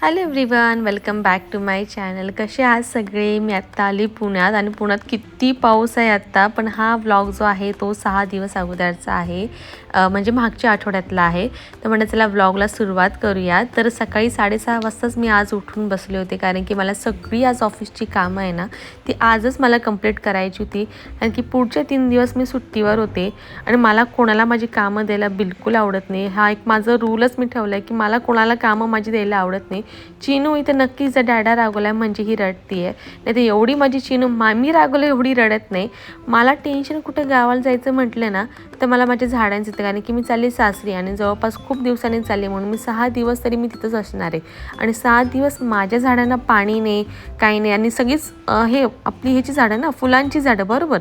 Hello everyone, welcome back to my channel. कसे आहात सगळे? मी आत्ता आली पुण्यात आणि पुण्यात किती पाऊस आहे आत्ता. पण हा व्लॉग जो आहे तो 6 दिवस अगोदरचा आहे, म्हणजे मागच्या आठवड्यातला आहे. तर म्हणजे चला व्लॉगला सुरुवात करूया. तर सकाळी 6:30 वाजताच मी आज उठून बसले होते, कारण की मला सगळी आज ऑफिसची कामं आहे ना ती आजच मला कंप्लीट करायची होती. कारण की पुढचे 3 दिवस मी सुट्टीवर होते आणि मला कोणाला माझी कामं द्यायला बिलकुल आवडत नाही. हा एक माझं रूलच मी ठेवला आहे की मला कोणाला कामं माझी द्यायला आवडत नाही. चिनू इथे नक्कीच डॅडा रागवला आहे म्हणजे ही रडती आहे. नाही तर एवढी माझी चिनू मी रागवलं एवढी रडत नाही. मला टेन्शन कुठं गावाला जायचं म्हटलं ना तर मला माझ्या झाडांचं येतं, कारण की मी चालली सासरी आणि जवळपास खूप दिवसांनी चालली, म्हणून मी 6 दिवस तरी मी तिथंच असणार आहे. आणि 6 दिवस माझ्या झाडांना पाणी नाही, काही नाही. आणि सगळीच हे आपली ह्याची झाडं ना, फुलांची झाडं, बरोबर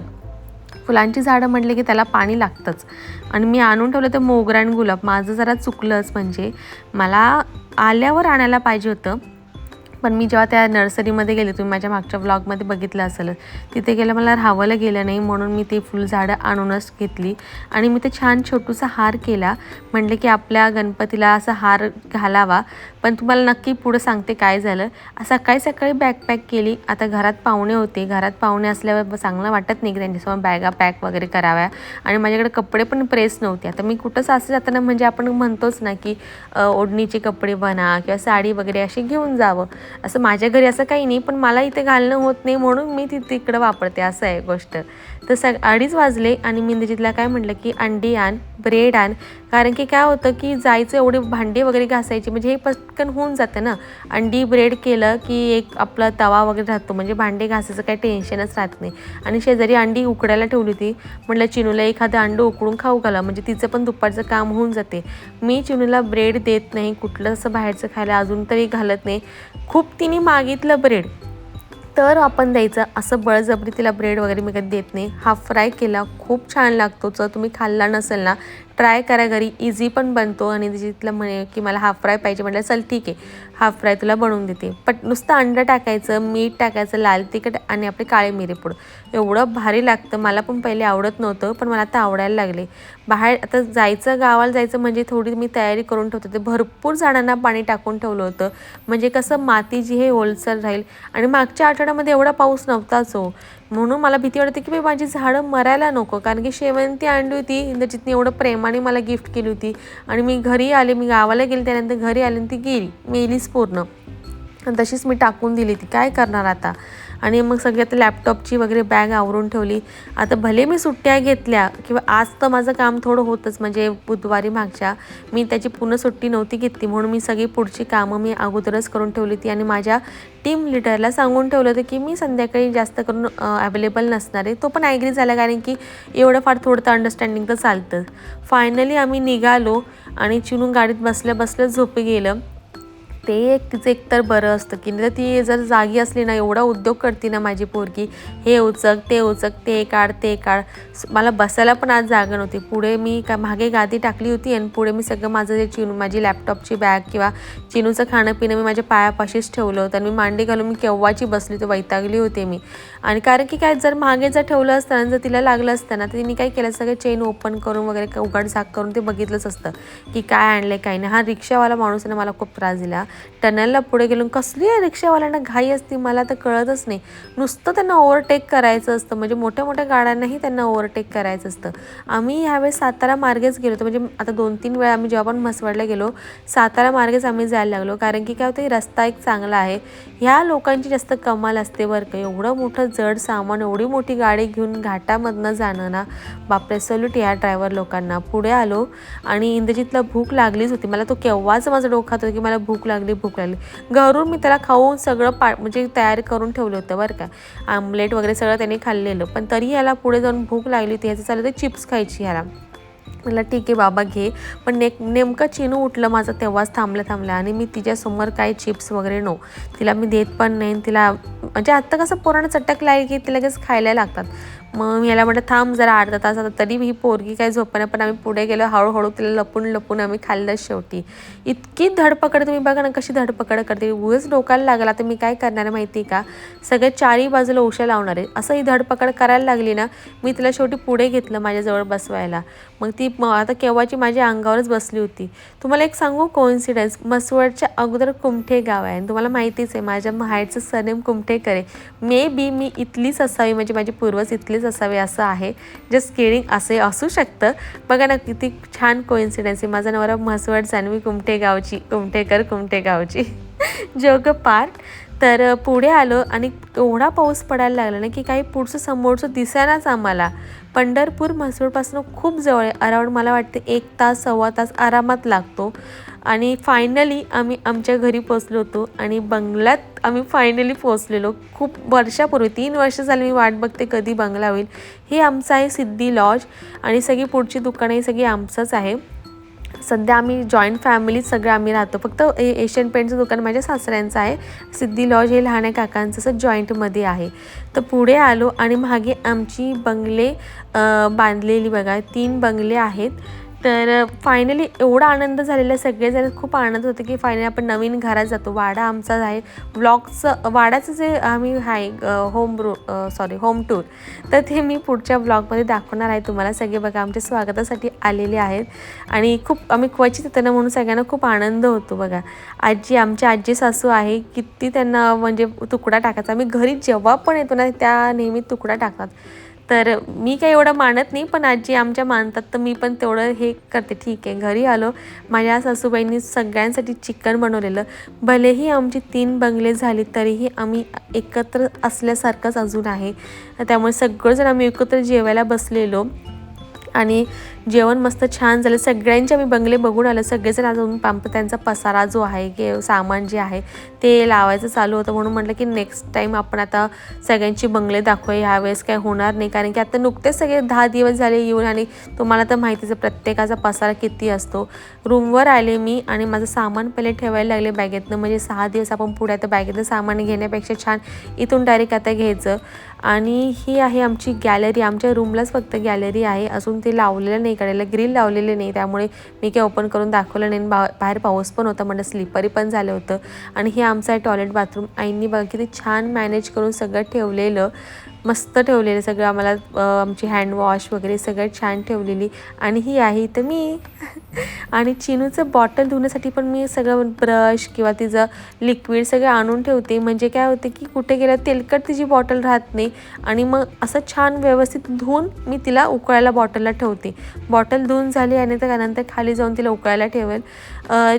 फुलांची झाडं म्हटले की त्याला पाणी लागतंच. आणि मी आणून ठेवलं तर मोगरा आणि गुलाब. माझं जरा चुकलंच, म्हणजे मला आल्यावर आणायला पाहिजे होतं. पण मी जेव्हा त्या नर्सरीमध्ये गेले, तुम्ही माझ्या मागच्या व्लॉगमध्ये बघितलं असेल, तिथे गेलं मला राहावलं गेलं नाही, म्हणून मी ती फुलझाडं आणूनच घेतली आणि मी ते छान छोटूसा हार केला. म्हटले की आपल्या गणपतीला असा हार घालावा. पण तुम्हाला नक्की पुढं सांगते काय झालं. सकाळी सकाळी बॅग पॅक केली. आता घरात पाहुणे होते, घरात पाहुणे असल्यावर चांगलं वाटत नाही की त्यांच्यासमोर बॅगा पॅक वगैरे कराव्या. आणि माझ्याकडे कपडे पण प्रेस नव्हते. आता मी कुठं सासरी जाताना म्हणजे आपण म्हणतोच ना की ओढणीचे कपडे बना किंवा साडी वगैरे अशी घेऊन जावं. असं माझ्या घरी असं काही नाही, पण मला इथे घालणं होत नाही म्हणून मी तिकडं वापरते, असं आहे गोष्ट. तर 2:30 वाजले आणि मी इंद्रजितला काय म्हटलं की अंडी आण, ब्रेड आण. कारण की काय होतं की जायचं एवढे भांडे वगैरे घासायची, म्हणजे हे पटकन होऊन जातं ना. अंडी ब्रेड केलं की एक आपला तवा वगैरे राहतो, म्हणजे भांडे घासायचं काही टेन्शनच राहत नाही. आणि शेजारी अंडी उकडायला ठेवली होती. म्हटलं चिनूला एखादं अंडं उकडून खाऊ घाला, म्हणजे तिचं पण दुपारचं काम होऊन जाते. मी चिनूला ब्रेड देत नाही, कुठलं असं बाहेरचं खायला अजून तरी घालत नाही. खूप तिने मागितलं ब्रेड तर आपण द्यायचं, असं बळजबरी तिला ब्रेड वगैरे मी कधी देत नाही. हाफ फ्राय केला, खूप छान लागतो. जर तुम्ही खाल्ला नसेल ना ट्राय करा घरी, इझी पण बनतो. आणि तिला म्हणे की मला हाफ फ्राय पाहिजे, म्हटलं चल ठीक आहे, हाफ फ्राय तुला बनवून देते. पण नुसतं अंडं टाकायचं, मीठ टाकायचं, लाल तिखट आणि आपले काळे मिरेपूड, एवढं भारी लागतं. मला पण पहिले आवडत नव्हतं, पण मला आता आवडायला लागले. बाहेर आता जायचं, गावाला जायचं म्हणजे थोडी मी तयारी करून ठेवते. ते भरपूर झाडांना पाणी टाकून ठेवलं होतं, म्हणजे कसं माती जी हे ओलसर राहील. आणि मागच्या आठवड्यामध्ये एवढा पाऊस नव्हताच हो, म्हणून मला भीती वाटते की माझी झाडं मरायला नको. कारण की शेवंती आणली होती इंद्रजितने, एवढं प्रेमाने मला गिफ्ट केली होती. आणि मी घरी आले, मी गावाला गेले, त्यानंतर घरी आले आणि ती गेली, मेलीच पूर्ण. आणि तशीच मी टाकून दिली ती, काय करणार आता. आणि मग सगळी आता लॅपटॉपची वगैरे बॅग आवरून ठेवली. आता भले मी सुट्ट्या घेतल्या किंवा आज तर माझं काम थोडं होतंच, म्हणजे बुधवारी मागच्या मी त्याची पूर्ण सुट्टी नव्हती घेतली, म्हणून मी सगळी पुढची कामं मी अगोदरच करून ठेवली ती. आणि माझ्या टीम लिडरला सांगून ठेवलं होतं की मी संध्याकाळी जास्त करून अवेलेबल नसणार आहे. तो पण ॲग्री झाला, कारण की एवढं फार थोडं तर अंडरस्टँडिंग तर चालतं. फायनली आम्ही निघालो आणि चिनून गाडीत बसल्या बसल्या झोपी गेलं. ते एक तिचं एकतर बरं असतं की नाही, ती जर जागी असली ना, एवढा उद्योग करते ना माझी पोरगी, हे उचक ते उचक, ते काढ ते काढ. मला बसायला पण आज जागा नव्हती. पुढे मी मागे गादी टाकली होती आणि पुढे मी सगळं माझं जे माझी लॅपटॉपची बॅग किंवा चिनूचं खाणं पिणं मी माझ्या पायापाशीच ठेवलं होतं. आणि मी मांडी घालून मी केव्हाची बसली, तर वैतागली होते मी. आणि कारण की काय, जर मागे जर ठेवलं असतं, जर तिला लागलं असतं ना, तर तिने काय केलं, सगळं चेन ओपन करून वगैरे उघडझाक करून ते बघितलंच असतं की काय आणलं काय नाही. हा रिक्षावाला माणूस मला खूप त्रास दिला. टनलला पुढे गेलो, कसली आहे रिक्षावाल्यांना घाई असते मला तर कळतच नाही. नुसतं त्यांना ओव्हरटेक करायचं असतं, म्हणजे मोठ्या मोठ्या गाड्यांनाही त्यांना ओव्हरटेक करायचं असतं. आम्ही ह्यावेळेस सातारा मार्गेच गेलो होतो, म्हणजे आता 2-3 वेळा आम्ही जेव्हा पण म्हसवडला गेलो सातारा मार्गेच आम्ही जायला लागलो. कारण की काय होतं, रस्ता एक चांगला आहे. ह्या लोकांची जास्त कमाल असते बरं का. एवढं मोठं जड सामान, एवढी मोठी गाडी घेऊन घाटामधनं जाणं ना, बापरे, सल्यूट या ड्रायव्हर लोकांना. पुढे आलो आणि इंद्रजितला भूक लागलीच होती. मला तो केव्हाच माझं डोक्यात होतं की मला भूक लागली. घरून मी त्याला खाऊन सगळं म्हणजे तयार करून ठेवलं होतं बरं का. आमलेट वगैरे सगळं त्याने खाल्लेलं, पण तरी याला पुढे जाऊन भूक लागली होती. ह्याचं चाललं होतं चिप्स खायची ह्याला. मला ठीक आहे बाबा घे. पण नेमकं चिनू उठलं माझं तेव्हाच थांबलं आणि मी तिच्यासमोर काही चिप्स वगैरे तिला मी देत पण नाही. तिला म्हणजे आत्ता कसं पोरांना चटक लागली की ती लगेच खायला लागतात. मग मी याला म्हटलं थांब जरा अर्धा तास. आता तरी ही पोरगी काय झोपना, पण आम्ही पुढे गेलो हळूहळू तिला लपून लपून आम्ही खाल्लं शेवटी. इतकी धडपकड तुम्ही बघा ना कशी धडपकड करते, उगाच डोकायला लागला. तर मी काय करणार आहे माहिती आहे का, सगळे चारही बाजूला उशा लावणार आहे. असं ही धडपकड करायला लागली ना, मी तिला शेवटी पुढे घेतलं माझ्याजवळ बसवायला. मग ती आता केव्हाची माझ्या अंगावरच बसली होती. तुम्हाला एक सांगू कोइन्सिडन्स, मसवडच्या अगोदर कुमठे गाव आहे आणि तुम्हाला माहितीच आहे माझ्या माहेरचं सरनेम कुमठेकर आहे. मे बी मी इथलीच असावी, म्हणजे माझे पूर्वज इथलेच असावे असं आहे. जस्ट किडिंग, असे असू शकतं. बघा ना किती छान कोइन्सिडन्स आहे. माझा नवरा मसवडचा आणि मी कुमठे गावची जोग पार्ट. तर पुढे आलो आणि एवढा पाऊस पडायला लागला ना की काही पुढचं समोरचं दिसेनाच आम्हाला. पंढरपूर म्हसवडपासून खूप जवळ आहे. अराउंड मला वाटते 1 तास सव्वा तास आरामात लागतो. आणि फायनली आम्ही आमच्या घरी पोचलो होतो आणि बंगल्यात आम्ही फायनली पोचलेलो. खूप वर्षापूर्वी 3 वर्ष झाली मी वाट बघते कधी बंगला होईल. हे आमचं आहे सिद्धी लॉज आणि सगळी पुढची दुकानं ही सगळी आमचंच आहे. सध्या आम्ही जॉईंट फॅमिलीत सगळं आम्ही राहतो. फक्त एशियन पेंटचं दुकान माझ्या सासऱ्यांचं आहे. सिद्धी लॉज हे लहान काकांचं असं जॉईंटमध्ये आहे. तर पुढे आलो आणि मागे आमची बंगले बांधलेली बघा 3 बंगले आहेत. तर फायनली एवढा आनंद झालेला, सगळेजण खूप आनंद होते की फायनली आपण नवीन घरात जातो. वाडा आमचाच आहे. वाड्याचं जे आम्ही आहे होम टूर, तर ते मी पुढच्या ब्लॉगमध्ये दाखवणार आहे तुम्हाला. सगळे बघा आमच्या स्वागतासाठी आलेले आहेत आणि खूप आम्ही क्वचित येतो ना म्हणून सगळ्यांना खूप आनंद होतो. बघा आमच्या आजी सासू आहे, किती त्यांना म्हणजे तुकडा टाकायचा. आम्ही घरी जेव्हा पण येतो ना त्या नेहमी तुकडा टाकतात. तर मी काही एवढं मानत नाही, पण आजी आमच्या मानतात तर मी पण तेवढं हे करते. ठीक आहे. घरी आलो, माझ्या सासूबाईंनी सगळ्यांसाठी चिकन बनवलेलं. भलेही आमची 3 बंगले झाली तरीही आम्ही एकत्र असल्यासारखंच अजून आहे. त्यामुळे सगळेजण आम्ही एकत्र जेवायला बसलेलो आणि जेवण मस्त छान झालं. सगळ्यांचे आम्ही बंगले बघून आलो. सगळेजण अजून त्यांचा पसारा जो आहे की सामान जे आहे ते लावायचं चालू होतं. म्हणून म्हटलं की नेक्स्ट टाईम आपण आता सगळ्यांची बंगले दाखवूया. ह्यावेळेस काय होणार नाही, कारण की आता नुकतेच सगळे 10 दिवस झाले येऊन आणि तुम्हाला तर माहितीच आहे प्रत्येकाचा पसारा किती असतो. रूमवर आले मी आणि माझं सामान पहिले ठेवायला लागले बॅगेतनं. म्हणजे 6 दिवस आपण पुढे आता बॅगेतनं सामान घेण्यापेक्षा छान इथून डायरेक्ट आता घ्यायचं. आणि ही आहे आमची गॅलरी. आमच्या रूमलाच फक्त गॅलरी आहे, अजून ते लावलेलं नाही, कडेला ग्रिल लावलेले नाही. त्यामुळे मी काही ओपन करून दाखवलं नाही. बाहेर पाऊस पण होता, म्हणजे स्लिपरी पण झालं होतं. आणि हे आमचं आहे टॉयलेट बाथरूम. आईंनी बघा किती छान मॅनेज करून सगळं ठेवलेलं, मस्त ठेवलेलं सगळं. आम्हाला आमची हँडवॉश वगैरे सगळं छान ठेवलेली. आणि ही आहे तर मी आणि चिनूचं बॉटल धुण्यासाठी पण मी सगळं ब्रश किंवा तिचं लिक्विड सगळं आणून ठेवते. म्हणजे काय होते की कुठे गेलं तेलकट तिची बॉटल राहत नाही. आणि मग असं छान व्यवस्थित धुवून मी तिला उकळायला बॉटलला ठेवते. बॉटल धुवून झाली आणि त्यानंतर खाली जाऊन तिला उकळायला ठेवेल.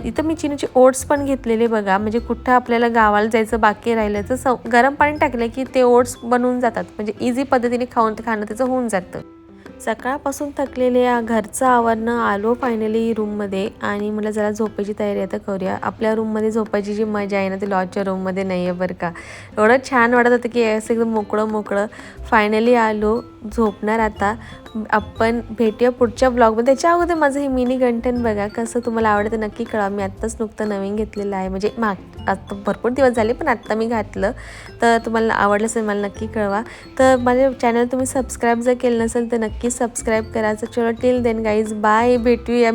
इथं मी चिनूचे ओट्स पण घेतलेले बघा. म्हणजे कुठं आपल्याला गावाला जायचं बाकी राहिलं तर गरम पाणी टाकलं की ते ओट्स बनवून जातात. म्हणजे इझी पद्धतीने खाणं त्याचं होऊन जातं. सकाळपासून थकलेल्या घरचं आवरणं आलो फायनली रूममध्ये आणि मला जरा झोपायची तयारी आता करूया. आपल्या रूममध्ये झोपायची जी मजा आहे ना ती लॉजच्या रूममध्ये नाही आहे बरं का. एवढं छान वाटत होतं की असं एकदम मोकळं. फायनली आलो, झोपणार आता. आपण भेटूया पुढच्या ब्लॉगमध्ये. त्याच्या अगोदर माझं हे मिनी कंटेंट बघा कसं तुम्हाला आवडतं नक्की कळवा. मी आत्ताच नुकतं नवीन घेतलेलं आहे, म्हणजे आता भरपूर दिवस झाले पण आत्ता मी घातलं. तर तुम्हाला आवडलं असेल मला नक्की कळवा. तर माझ्या चॅनल तुम्ही सबस्क्राईब जर केलं नसेल तर नक्की सबस्क्राईब करा. चलो टिल देन गाईज बाय, भेटूया.